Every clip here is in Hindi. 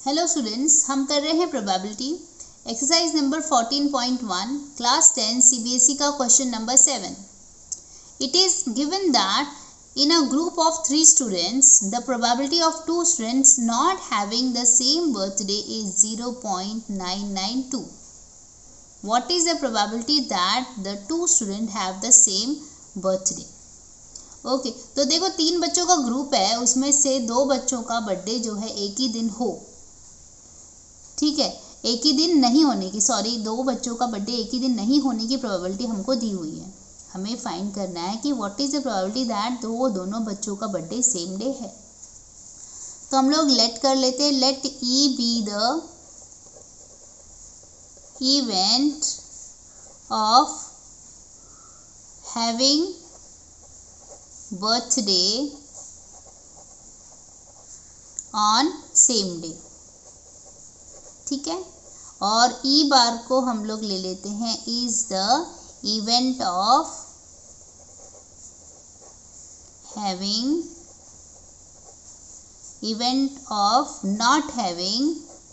हेलो स्टूडेंट्स, हम कर रहे हैं probability exercise number 14.1 class 10 CBSE का question number 7. It is given that in a group of 3 students the probability of 2 students not having the same birthday is 0.992. What is the probability that the 2 student have the same birthday? Okay, तो देखो 3 बच्चों का ग्रुप है, उसमें से 2 बच्चों का बर्थडे जो है एक ही दिन हो. ठीक है, एक ही दिन नहीं होने की, सॉरी 2 बच्चों का बर्थडे एक ही दिन नहीं होने की प्रोबेबिलिटी हमको दी हुई है. हमें फाइंड करना है कि what is the probability that दोनों बच्चों का बर्थडे सेम डे है. तो हम लोग लेट कर लेते हैं. Let E be the event of having birthday on same day. ठीक है, और ई बार को हम लोग ले लेते हैं is the event of having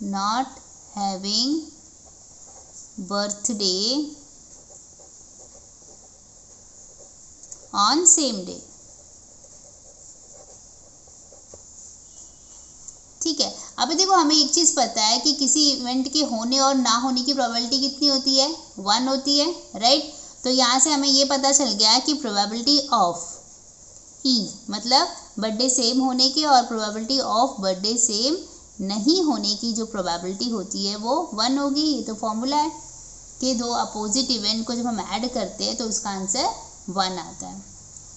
not having birthday on same day. ठीक है, अभी देखो हमें एक चीज़ पता है कि किसी इवेंट के होने और ना होने की प्रोबेबिलिटी कितनी होती है, 1 होती है, राइट. तो यहाँ से हमें ये पता चल गया कि प्रोबेबिलिटी ऑफ ई मतलब बर्थडे सेम होने की और प्रोबेबिलिटी ऑफ बर्थडे सेम नहीं होने की जो प्रोबेबिलिटी होती है वो 1 होगी. ये तो फॉर्मूला है कि 2 अपोजिट इवेंट को जब हम ऐड करते हैं तो उसका आंसर 1 आता है.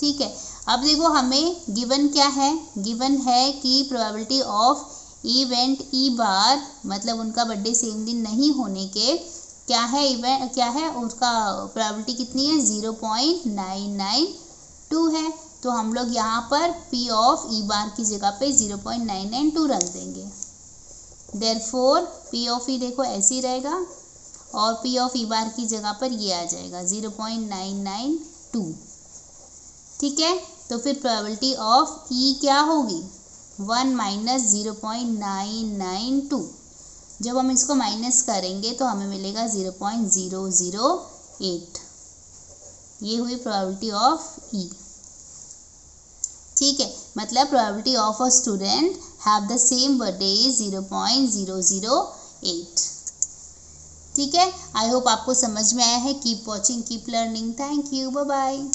ठीक है, अब देखो हमें गिवन क्या है, गिवन है कि प्रोबेबिलिटी ऑफ इवेंट ई बार मतलब उनका बर्थडे सेम दिन नहीं होने के क्या है, इवेंट क्या है, उसका प्रोबेबिलिटी कितनी है, 0.992 है. तो हम लोग यहाँ पर पी ऑफ ई बार की जगह पे 0.992 रख देंगे. देयरफॉर पी ऑफ ई देखो ऐसे ही रहेगा और पी ऑफ ई बार की जगह पर ये आ जाएगा 0.992. ठीक है, तो फिर प्रोबेबिलिटी ऑफ ई क्या होगी, 1 माइनस 0.992. जब हम इसको माइनस करेंगे तो हमें मिलेगा 0.008. ये हुई प्रोबेबिलिटी ऑफ ई. ठीक है, मतलब probability of a student have the same birthday is 0.008. ठीक है, आई होप आपको समझ में आया है. Keep watching, keep learning. Thank you, bye bye.